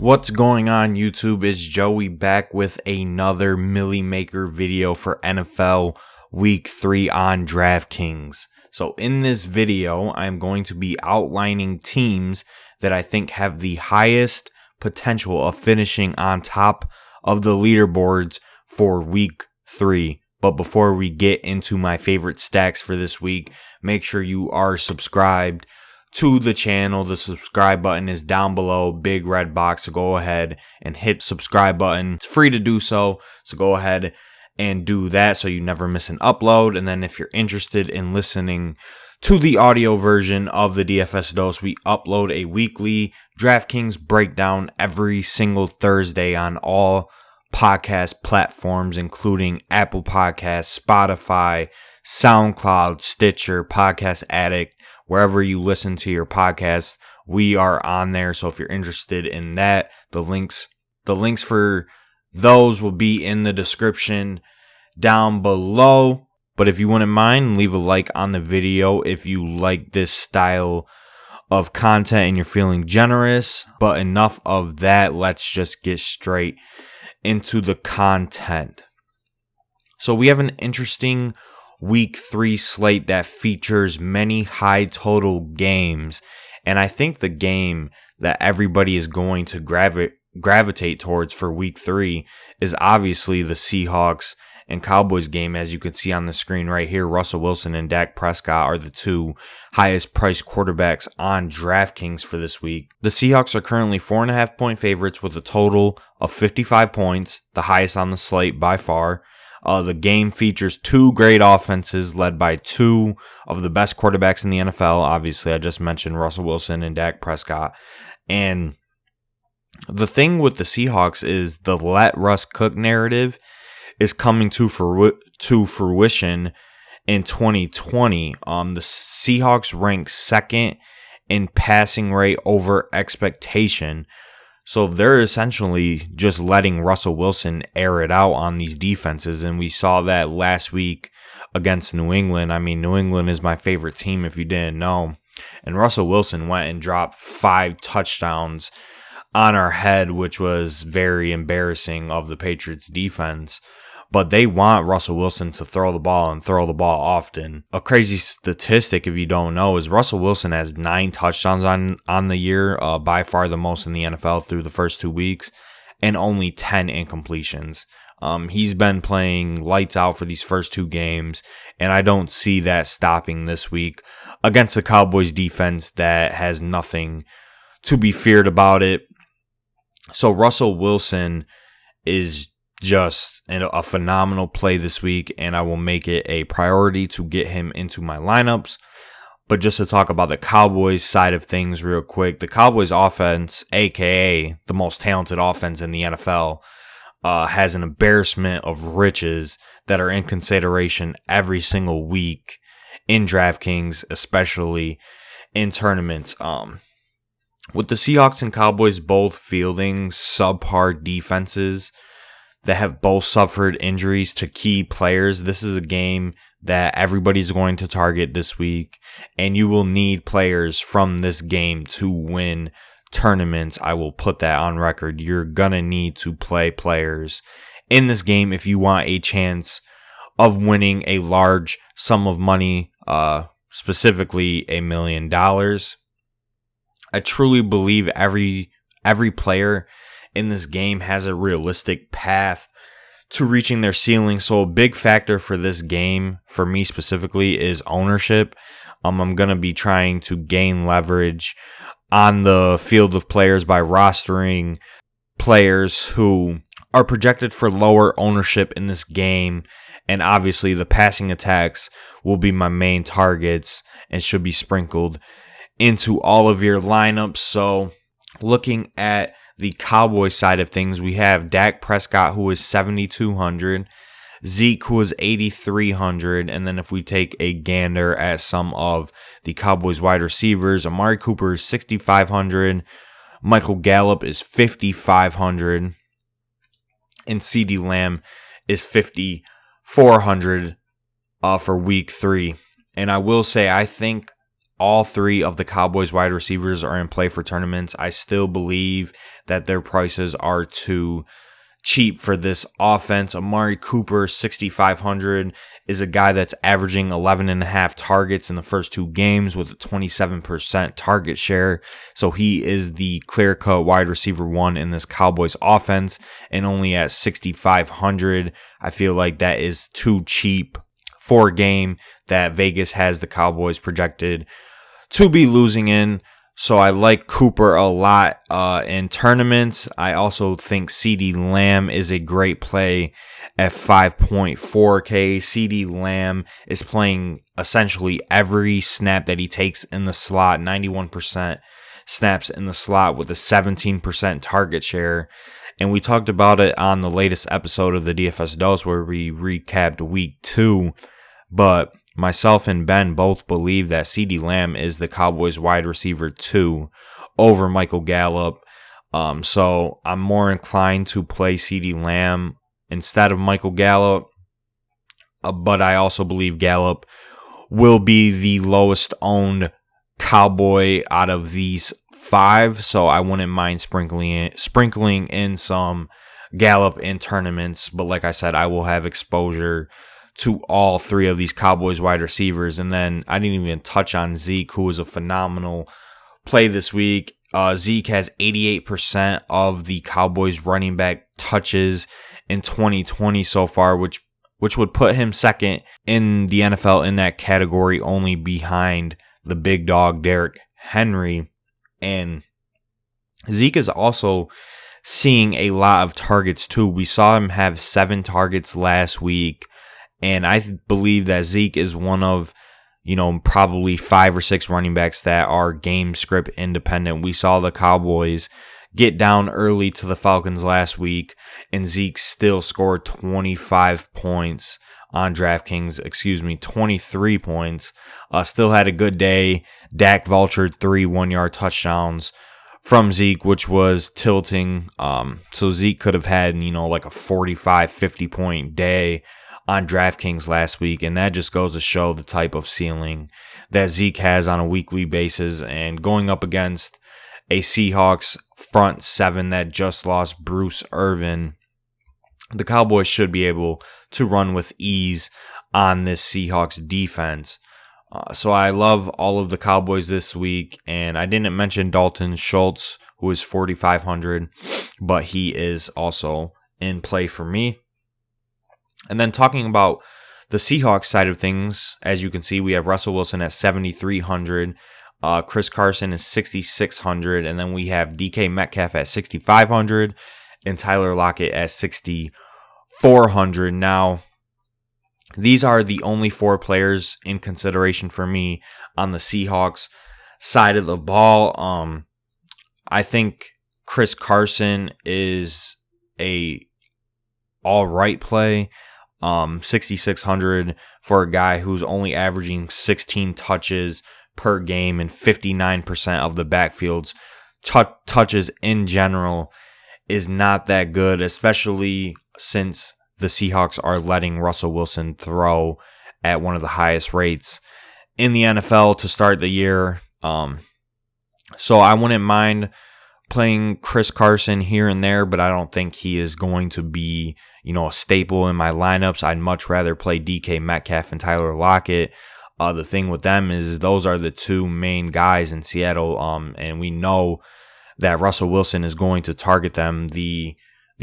What's going on YouTube? It's Joey back with another Millie Maker video for NFL Week 3 on DraftKings. So in this video, I'm going to be outlining teams that I think have the highest potential of finishing on top of the leaderboards for Week 3. But before we get into my favorite stacks for this week, make sure you are subscribed to the channel. The subscribe button is down below, big red box, so go ahead and hit subscribe button. It's free to do so go ahead and do that so you never miss an upload. And then if you're interested in listening to the audio version of the DFS Dose, we upload a weekly DraftKings breakdown every single Thursday on all podcast platforms, including Apple Podcasts, Spotify, SoundCloud, Stitcher, Podcast Addict. Wherever you listen to your podcast, we are on there. So if you're interested in that, the links for those will be in the description down below. But if you wouldn't mind, leave a like on the video if you like this style of content and you're feeling generous. But enough of that. Let's just get straight into the content. So we have an interesting Week 3 slate that features many high total games, and I think the game that everybody is going to gravitate towards for Week 3 is obviously the Seahawks and Cowboys game. As you can see on the screen right here, Russell Wilson and Dak Prescott are the two highest priced quarterbacks on DraftKings for this week. The Seahawks are currently 4.5 point favorites with a total of 55 points, the highest on the slate by far. The game features two great offenses led by two of the best quarterbacks in the NFL. Obviously, I just mentioned Russell Wilson and Dak Prescott. And the thing with the Seahawks is the let Russ cook narrative is coming to fruition in 2020. The Seahawks rank second in passing rate over expectation. So they're essentially just letting Russell Wilson air it out on these defenses. And we saw that last week against New England. I mean, New England is my favorite team if you didn't know. And Russell Wilson went and dropped 5 touchdowns on our head, which was very embarrassing of the Patriots defense. But they want Russell Wilson to throw the ball and throw the ball often. A crazy statistic, if you don't know, is Russell Wilson has 9 touchdowns on the year, by far the most in the NFL through the first 2 weeks, and only 10 incompletions. He's been playing lights out for these first 2 games, and I don't see that stopping this week against the Cowboys defense that has nothing to be feared about it. So Russell Wilson is just a phenomenal play this week, and I will make it a priority to get him into my lineups. But just to talk about the Cowboys side of things real quick, the Cowboys offense, aka the most talented offense in the NFL, has an embarrassment of riches that are in consideration every single week in DraftKings, especially in tournaments. With the Seahawks and Cowboys both fielding subpar defenses that have both suffered injuries to key players, this is a game that everybody's going to target this week, and you will need players from this game to win tournaments. I will put that on record. You're going to need to play players in this game if you want a chance of winning a large sum of money, specifically $1 million. I truly believe every player in this game has a realistic path to reaching their ceiling. So a big factor for this game, for me specifically, is ownership. I'm going to be trying to gain leverage on the field of players by rostering players who are projected for lower ownership in this game. And obviously the passing attacks will be my main targets and should be sprinkled into all of your lineups. So looking at the Cowboys side of things, we have Dak Prescott, who is 7,200, Zeke, who is 8,300, and then if we take a gander at some of the Cowboys wide receivers, Amari Cooper is 6,500, Michael Gallup is 5,500, and CeeDee Lamb is 5,400 for Week 3. And I will say, I think all three of the Cowboys wide receivers are in play for tournaments. I still believe that their prices are too cheap for this offense. Amari Cooper, 6,500, is a guy that's averaging 11.5 targets in the first two games with a 27% target share. So he is the clear-cut wide receiver one in this Cowboys offense, and only at 6,500, I feel like that is too cheap for a game that Vegas has the Cowboys projected to be losing in. So I like Cooper a lot in tournaments. I also think CeeDee Lamb is a great play at 5.4K. CeeDee Lamb is playing essentially every snap that he takes in the slot, 91% snaps in the slot with a 17% target share. And we talked about it on the latest episode of the DFS Dose where we recapped week 2. But myself and Ben both believe that CeeDee Lamb is the Cowboys wide receiver 2 over Michael Gallup. So I'm more inclined to play CeeDee Lamb instead of Michael Gallup. But I also believe Gallup will be the lowest owned Cowboy out of these 5. So I wouldn't mind sprinkling in some Gallup in tournaments. But like I said, I will have exposure to all 3 of these Cowboys wide receivers. And then I didn't even touch on Zeke, who was a phenomenal play this week. Zeke has 88% of the Cowboys running back touches in 2020 so far, which would put him second in the NFL in that category, only behind the big dog Derrick Henry. And Zeke is also seeing a lot of targets too. We saw him have 7 targets last week. And I believe that Zeke is one of, probably 5 or 6 running backs that are game script independent. We saw the Cowboys get down early to the Falcons last week, and Zeke still scored 25 points on DraftKings, 23 points. Still had a good day. Dak vultured 3 one-yard touchdowns from Zeke, which was tilting. So Zeke could have had, like a 45, 50-point day on DraftKings last week, and that just goes to show the type of ceiling that Zeke has on a weekly basis. And going up against a Seahawks front 7 that just lost Bruce Irvin, the Cowboys should be able to run with ease on this Seahawks defense. So I love all of the Cowboys this week, and I didn't mention Dalton Schultz, who is 4,500, but he is also in play for me. And then talking about the Seahawks side of things, as you can see, we have Russell Wilson at 7,300. Chris Carson is 6,600. And then we have DK Metcalf at 6,500 and Tyler Lockett at 6,400. Now, these are the only 4 players in consideration for me on the Seahawks side of the ball. I think Chris Carson is a all right play. 6,600 for a guy who's only averaging 16 touches per game, and 59% of the backfield's touches in general is not that good, especially since the Seahawks are letting Russell Wilson throw at one of the highest rates in the NFL to start the year. So I wouldn't mind playing Chris Carson here and there, but I don't think he is going to be, a staple in my lineups. I'd much rather play DK Metcalf and Tyler Lockett. The thing with them is those are the 2 main guys in Seattle, and we know that Russell Wilson is going to target them. The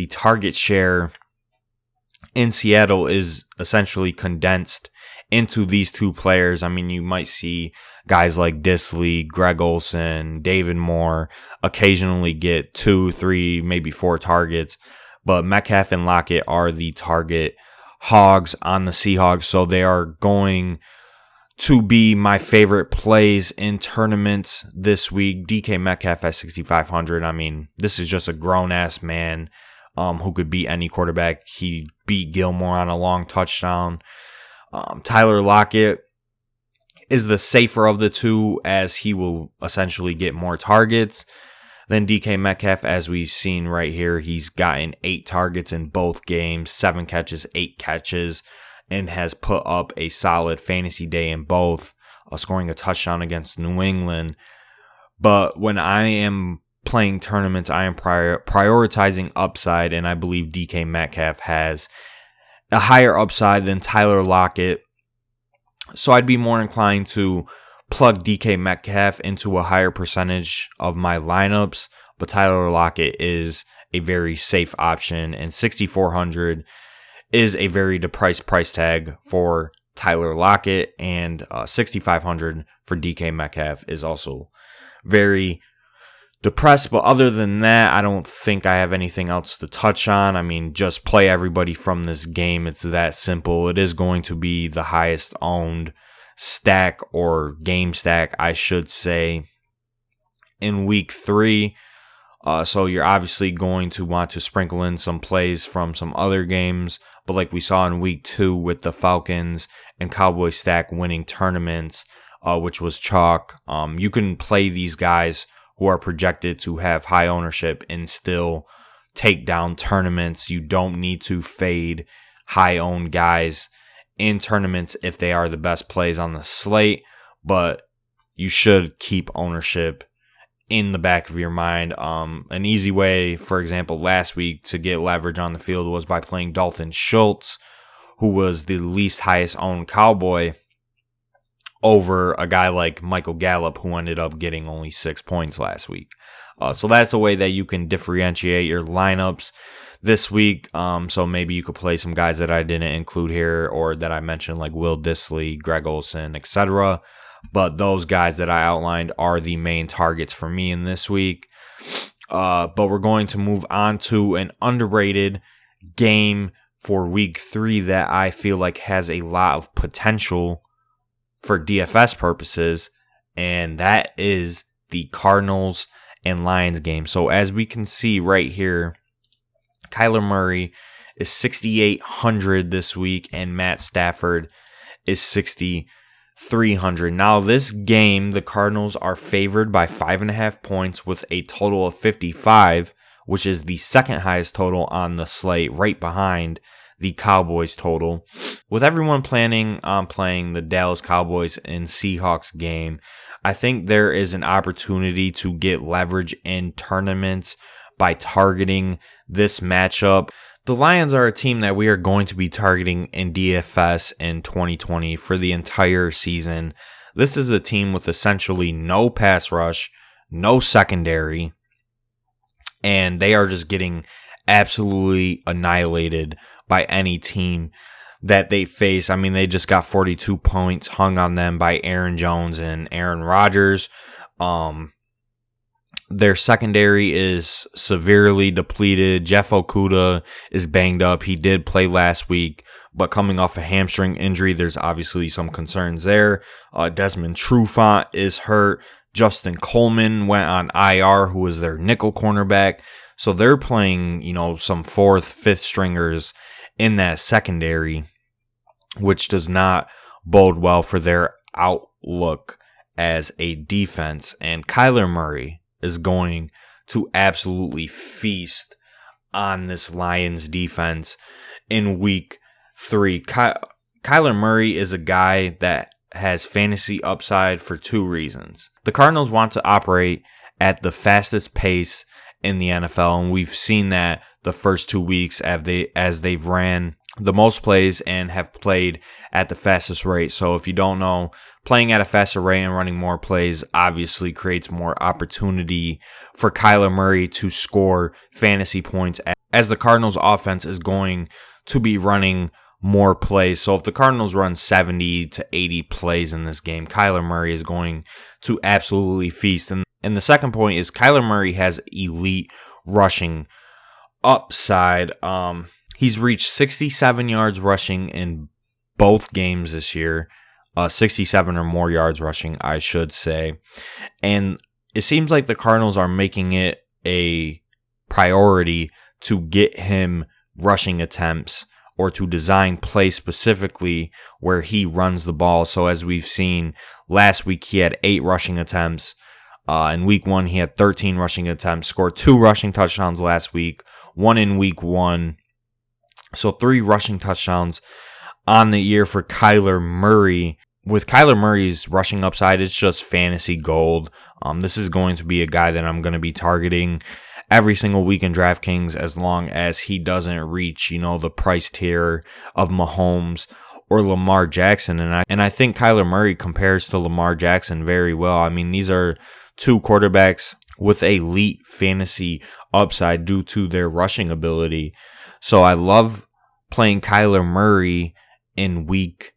target share in Seattle is essentially condensed into these 2 players. I mean, you might see guys like Disley, Greg Olsen, David Moore occasionally get 2, 3, maybe 4 targets. But Metcalf and Lockett are the target hogs on the Seahawks, so they are going to be my favorite plays in tournaments this week. DK Metcalf at 6,500. I mean, this is just a grown-ass man who could beat any quarterback. He beat Gilmore on a long touchdown. Tyler Lockett is the safer of the 2, as he will essentially get more targets than DK Metcalf. As we've seen right here, he's gotten 8 targets in both games, 7 catches, 8 catches, and has put up a solid fantasy day in both. scoring a touchdown against New England. But when I am playing tournaments, I am prioritizing upside, and I believe DK Metcalf has a higher upside than Tyler Lockett. So I'd be more inclined to plug DK Metcalf into a higher percentage of my lineups, but Tyler Lockett is a very safe option, and 6,400 is a very depressed price tag for Tyler Lockett, and 6,500 for DK Metcalf is also very depressed. But other than that, I don't think I have anything else to touch on. I mean, just play everybody from this game. It's that simple. It is going to be the highest owned stack, or game stack, I should say, in week 3. So you're obviously going to want to sprinkle in some plays from some other games. But like we saw in week 2 with the Falcons and Cowboys stack winning tournaments, which was chalk, you can play these guys who are projected to have high ownership and still take down tournaments. You don't need to fade high-owned guys in tournaments if they are the best plays on the slate, but you should keep ownership in the back of your mind. An easy way, for example, last week to get leverage on the field was by playing Dalton Schultz, who was the least highest owned Cowboy, over a guy like Michael Gallup, who ended up getting only 6 points last week. So that's a way that you can differentiate your lineups this week. So maybe you could play some guys that I didn't include here, or that I mentioned, like Will Dissly, Greg Olsen, etc. But those guys that I outlined are the main targets for me in this week. But we're going to move on to an underrated game for week 3 that I feel like has a lot of potential for DFS purposes, and that is the Cardinals and Lions game. So as we can see right here, Kyler Murray is 6,800 this week, and Matt Stafford is 6,300. Now this game, the Cardinals are favored by 5.5 points with a total of 55, which is the second highest total on the slate, right behind the Cowboys total. With everyone planning on playing the Dallas Cowboys and Seahawks game, I think there is an opportunity to get leverage in tournaments by targeting this matchup. The Lions are a team that we are going to be targeting in DFS in 2020 for the entire season. This is a team with essentially no pass rush, no secondary, and they are just getting absolutely annihilated by any team that they face. I mean, they just got 42 points hung on them by Aaron Jones and Aaron Rodgers. Their secondary is severely depleted. Jeff Okudah is banged up. He did play last week, but coming off a hamstring injury, there's obviously some concerns there. Desmond Trufant is hurt. Justin Coleman went on IR, who was their nickel cornerback. So they're playing, some 4th, 5th stringers in that secondary, which does not bode well for their outlook as a defense. And Kyler Murray is going to absolutely feast on this Lions defense in week 3. Kyler Murray is a guy that has fantasy upside for 2 reasons. The Cardinals want to operate at the fastest pace in the NFL, and we've seen that the first 2 weeks as they've ran the most plays and have played at the fastest rate. So if you don't know, playing at a faster rate and running more plays obviously creates more opportunity for Kyler Murray to score fantasy points, as the Cardinals offense is going to be running more plays. So if the Cardinals run 70 to 80 plays in this game, Kyler Murray is going to absolutely feast. And the second point is Kyler Murray has elite rushing upside. He's reached 67 yards rushing in both games this year. 67 or more yards rushing, I should say. And it seems like the Cardinals are making it a priority to get him rushing attempts, or to design plays specifically where he runs the ball. So as we've seen, last week he had 8 rushing attempts. In week 1, he had 13 rushing attempts, scored 2 rushing touchdowns last week, 1 in week 1. So 3 rushing touchdowns on the year for Kyler Murray. with Kyler Murray's rushing upside, it's just fantasy gold. This is going to be a guy that I'm going to be targeting every single week in DraftKings as long as he doesn't reach, the price tier of Mahomes or Lamar Jackson. And I think Kyler Murray compares to Lamar Jackson very well. I mean, these are two quarterbacks with elite fantasy upside due to their rushing ability. So I love playing Kyler Murray in week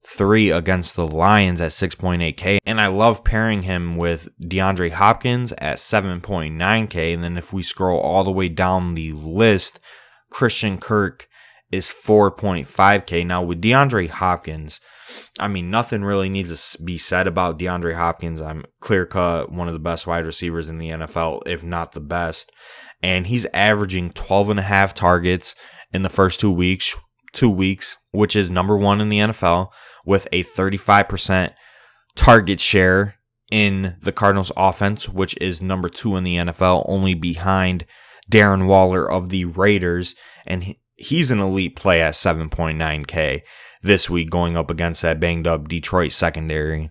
3 against the Lions at 6.8K. And I love pairing him with DeAndre Hopkins at 7.9K. And then if we scroll all the way down the list, Christian Kirk is 4.5K. Now with DeAndre Hopkins, I mean, nothing really needs to be said about DeAndre Hopkins. I'm clear-cut one of the best wide receivers in the NFL, if not the best. And he's averaging 12.5 targets in the first 2 weeks, which is number 1 in the NFL, with a 35% target share in the Cardinals offense, which is number 2 in the NFL, only behind Darren Waller of the Raiders. And he's an elite play at 7.9K this week going up against that banged up Detroit secondary.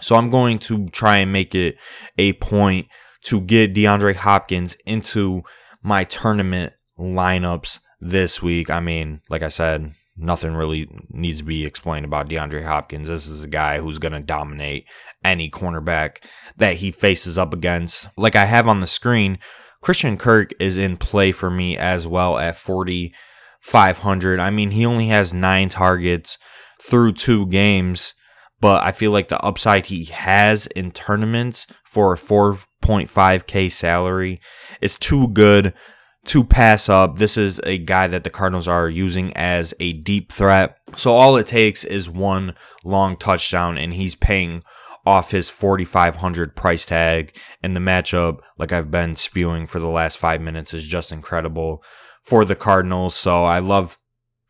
So I'm going to try and make it a point to get DeAndre Hopkins into my tournament lineups this week. I mean, like I said, nothing really needs to be explained about DeAndre Hopkins. This is a guy who's going to dominate any cornerback that he faces up against. Like I have on the screen, Christian Kirk is in play for me as well at 4,500. I mean, he only has 9 targets through 2 games, but I feel like the upside he has in tournaments for a 4.5K salary is too good to pass up. This is a guy that the Cardinals are using as a deep threat. So all it takes is one long touchdown, and he's paying off his 4,500 price tag. And the matchup, like I've been spewing for the last 5 minutes, is just incredible for the Cardinals. So I love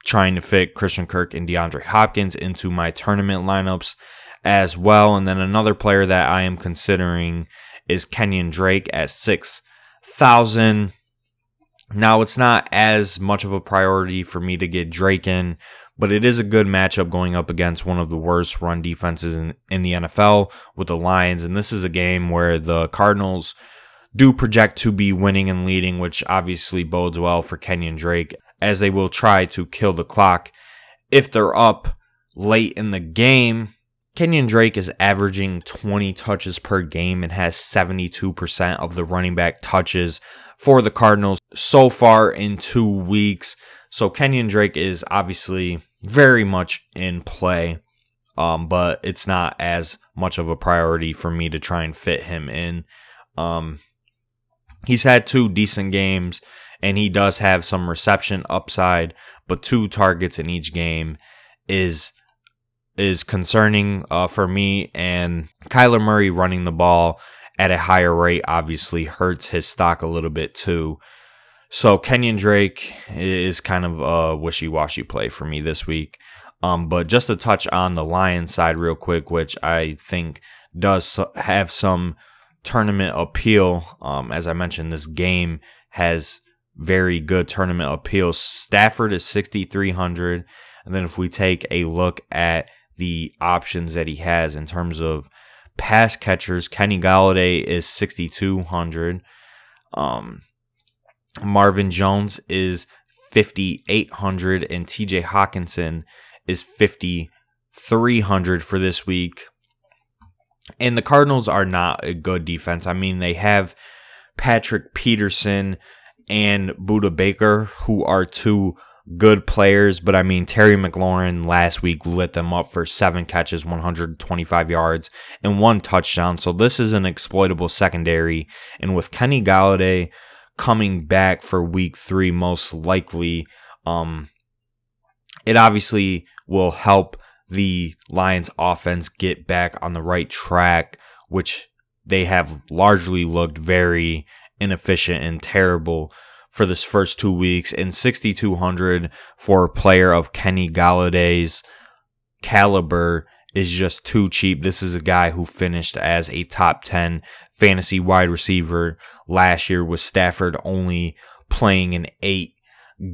trying to fit Christian Kirk and DeAndre Hopkins into my tournament lineups as well. And then another player that I am considering is Kenyan Drake at 6,000. Now, it's not as much of a priority for me to get Drake in, but it is a good matchup going up against one of the worst run defenses in the NFL with the Lions. And this is a game where the Cardinals do project to be winning and leading, which obviously bodes well for Kenyan Drake, as they will try to kill the clock if they're up late in the game. Kenyan Drake is averaging 20 touches per game and has 72% of the running back touches for the Cardinals so far in 2 weeks. So Kenyan Drake is obviously very much in play, but it's not as much of a priority for me to try and fit him in. He's had 2 decent games, and he does have some reception upside, but 2 targets in each game is concerning for me. And Kyler Murray running the ball at a higher rate obviously hurts his stock a little bit too. So Kenyan Drake is kind of a wishy-washy play for me this week. But just to touch on the Lions side real quick, which I think does have some tournament appeal. As I mentioned, this game has very good tournament appeal. Stafford is 6,300. And then if we take a look at the options that he has in terms of pass catchers, Kenny Golladay is 6,200. Marvin Jones is 5,800, and TJ Hawkinson is 5,300 for this week. And the Cardinals are not a good defense. I mean, they have Patrick Peterson and Budda Baker, who are 2 good players, but I mean, Terry McLaurin last week lit them up for 7 catches, 125 yards, and 1 touchdown. So this is an exploitable secondary. And with Kenny Golladay coming back for week 3, most likely, it obviously will help the Lions offense get back on the right track, which they have largely looked very inefficient and terrible for this first 2 weeks. And 6,200 for a player of Kenny Galladay's caliber is just too cheap. This is a guy who finished as a top 10 fantasy wide receiver last year, with Stafford only playing in 8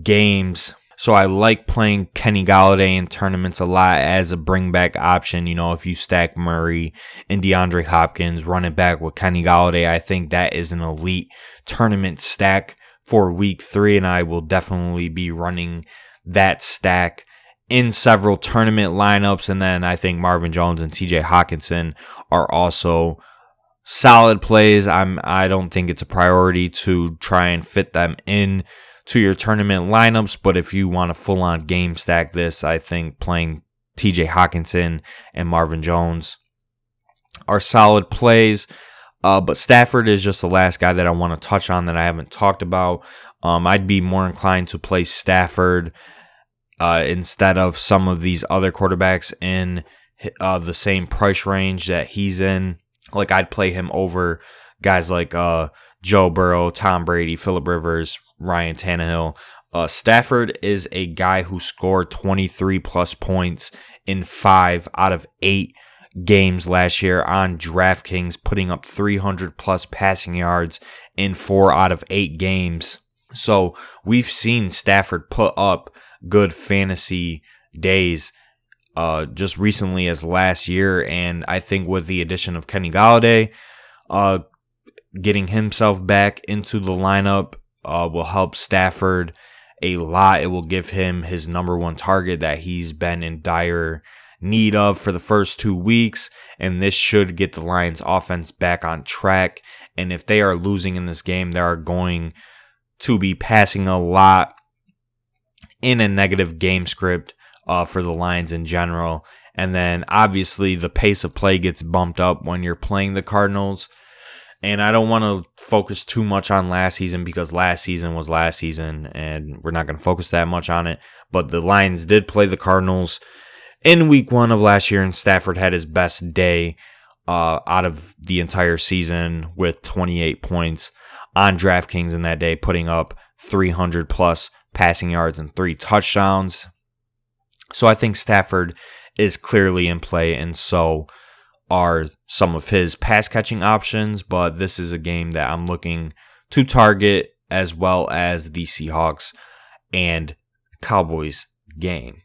games. So I like playing Kenny Golladay in tournaments a lot as a bring back option. You know, if you stack Murray and DeAndre Hopkins, run it back with Kenny Golladay, I think that is an elite tournament stack for week 3, and I will definitely be running that stack in several tournament lineups. And then I think Marvin Jones and TJ Hawkinson are also solid plays. I don't think it's a priority to try and fit them in to your tournament lineups, but if you want to full-on game stack this, I think playing TJ Hawkinson and Marvin Jones are solid plays. But Stafford is just the last guy that I want to touch on that I haven't talked about. I'd be more inclined to play Stafford instead of some of these other quarterbacks in the same price range that he's in. Like, I'd play him over guys like Joe Burrow, Tom Brady, Phillip Rivers, Ryan Tannehill. Stafford is a guy who scored 23 plus points in 5 out of 8 games last year on DraftKings, putting up 300 plus passing yards in 4 out of 8 games. So we've seen Stafford put up good fantasy days just recently as last year, and I think with the addition of Kenny Golladay, getting himself back into the lineup will help Stafford a lot. It will give him his number one target that he's been in dire need of for the first 2 weeks, and this should get the Lions offense back on track. And if they are losing in this game, they are going to be passing a lot in a negative game script for the Lions in general. And then obviously the pace of play gets bumped up when you're playing the Cardinals. And I don't want to focus too much on last season because last season was last season and we're not going to focus that much on it. But the Lions did play the Cardinals in week 1 of last year, and Stafford had his best day out of the entire season with 28 points on DraftKings in that day, putting up 300 plus passing yards and 3 touchdowns. So I think Stafford is clearly in play, and so are some of his pass catching options, but this is a game that I'm looking to target as well as the Seahawks and Cowboys game.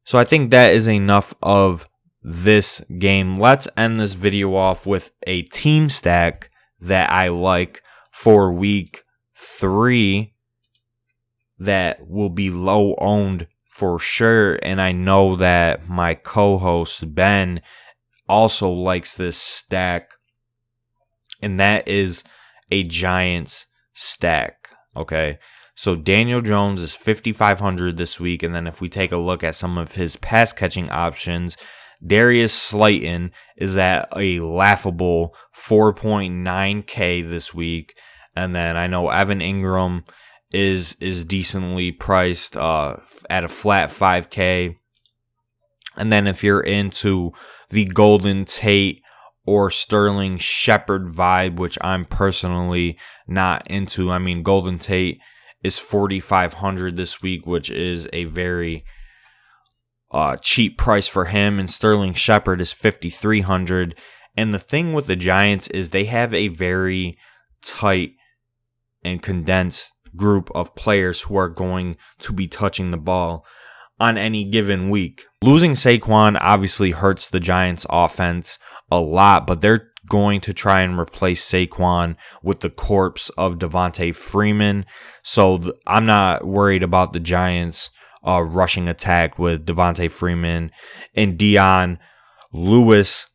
So I think that is enough of this game. Let's end this video off with a team stack that I like for week 3 that will be low owned for sure, and I know that my co-host Ben also likes this stack, and that is a Giants stack. Okay, so Daniel Jones is 5,500 this week, and then if we take a look at some of his pass catching options, Darius Slayton is at a laughable 4.9K this week, and then I know Evan Ingram is decently priced at a flat 5K. And then if you're into the Golden Tate or Sterling Shepard vibe, which I'm personally not into, I mean, Golden Tate is 4,500 this week, which is a very cheap price for him, and Sterling Shepard is 5,300. And the thing with the Giants is they have a very tight and condensed group of players who are going to be touching the ball on any given week. Losing Saquon obviously hurts the Giants offense a lot, but they're going to try and replace Saquon with the corpse of Devontae Freeman. So I'm not worried about the Giants rushing attack with Devontae Freeman and Dion Lewis.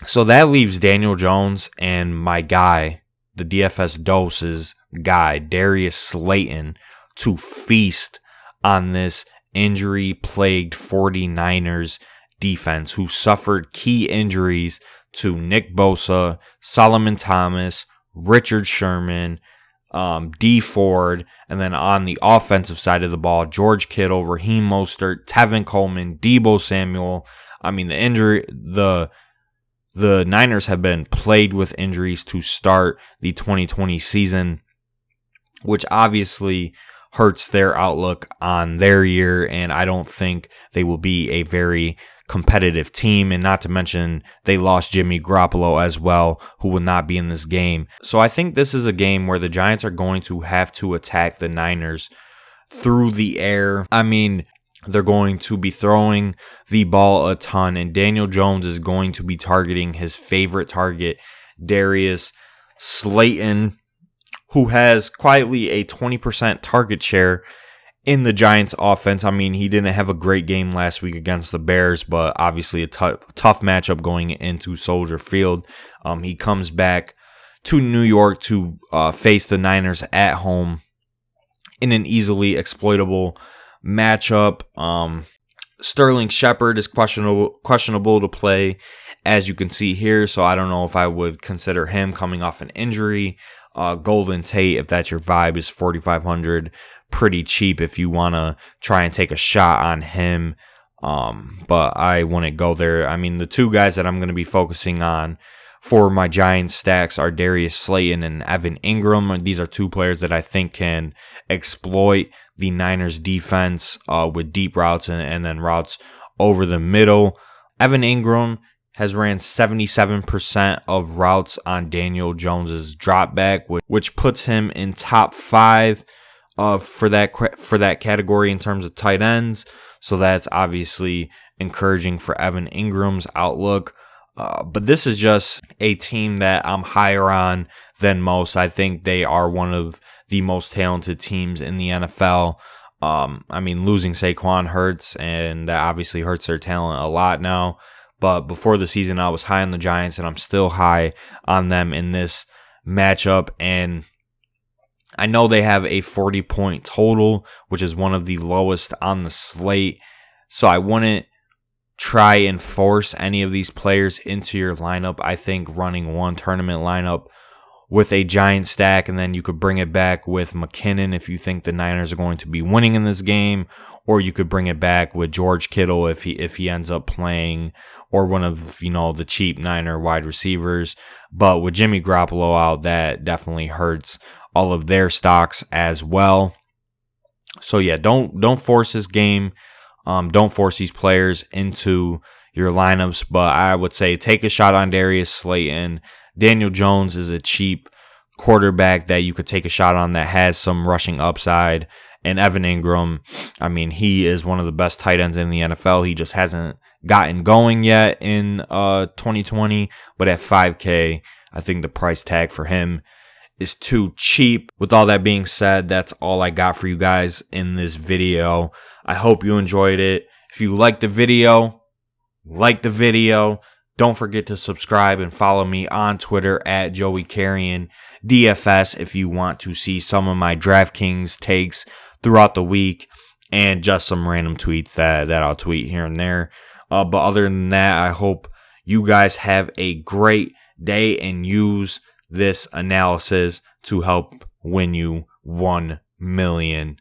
So that leaves Daniel Jones and my guy, the DFS Doses guy, Darius Slayton, to feast on this injury-plagued 49ers defense, who suffered key injuries to Nick Bosa, Solomon Thomas, Richard Sherman, D Ford, and then on the offensive side of the ball, George Kittle, Raheem Mostert, Tevin Coleman, Deebo Samuel. I mean, the Niners have been plagued with injuries to start the 2020 season, which obviously hurts their outlook on their year, and I don't think they will be a very competitive team. And not to mention, they lost Jimmy Garoppolo as well, who will not be in this game. So I think this is a game where the Giants are going to have to attack the Niners through the air. I mean, they're going to be throwing the ball a ton, and Daniel Jones is going to be targeting his favorite target, Darius Slayton, who has quietly a 20% target share in the Giants offense. I mean, he didn't have a great game last week against the Bears, but obviously a tough matchup going into Soldier Field. He comes back to New York to face the Niners at home in an easily exploitable matchup. Sterling Shepard is questionable to play, as you can see here, so I don't know if I would consider him coming off an injury. Golden Tate, if that's your vibe, is $4,500. Pretty cheap if you want to try and take a shot on him, but I wouldn't go there. I mean, the two guys that I'm going to be focusing on for my Giants stacks are Darius Slayton and Evan Ingram. These are two players that I think can exploit the Niners defense with deep routes and then routes over the middle. Evan Ingram has ran 77% of routes on Daniel Jones's drop back, which puts him in top 5 for that category in terms of tight ends. So that's obviously encouraging for Evan Ingram's outlook. But this is just a team that I'm higher on than most. I think they are one of the most talented teams in the NFL. I mean, losing Saquon hurts, and that obviously hurts their talent a lot now. But before the season, I was high on the Giants, and I'm still high on them in this matchup. And I know they have a 40-point total, which is one of the lowest on the slate. So I wouldn't try and force any of these players into your lineup. I think running one tournament lineup with a Giant stack, and then you could bring it back with McKinnon if you think the Niners are going to be winning in this game, or you could bring it back with George Kittle if he ends up playing, or one of the cheap Niner wide receivers. But with Jimmy Garoppolo out, that definitely hurts all of their stocks as well. So yeah, don't force this game. Don't force these players into your lineups, but I would say take a shot on Darius Slayton. Daniel Jones is a cheap quarterback that you could take a shot on that has some rushing upside. And Evan Ingram, I mean, he is one of the best tight ends in the NFL. He just hasn't gotten going yet in 2020, but at $5K, I think the price tag for him is too cheap. With all that being said, that's all I got for you guys in this video. I hope you enjoyed it. If you liked the video, don't forget to subscribe and follow me on Twitter at Joey Carrion DFS if you want to see some of my DraftKings takes throughout the week and just some random tweets that I'll tweet here and there. But other than that, I hope you guys have a great day and use this analysis to help win you $1 million.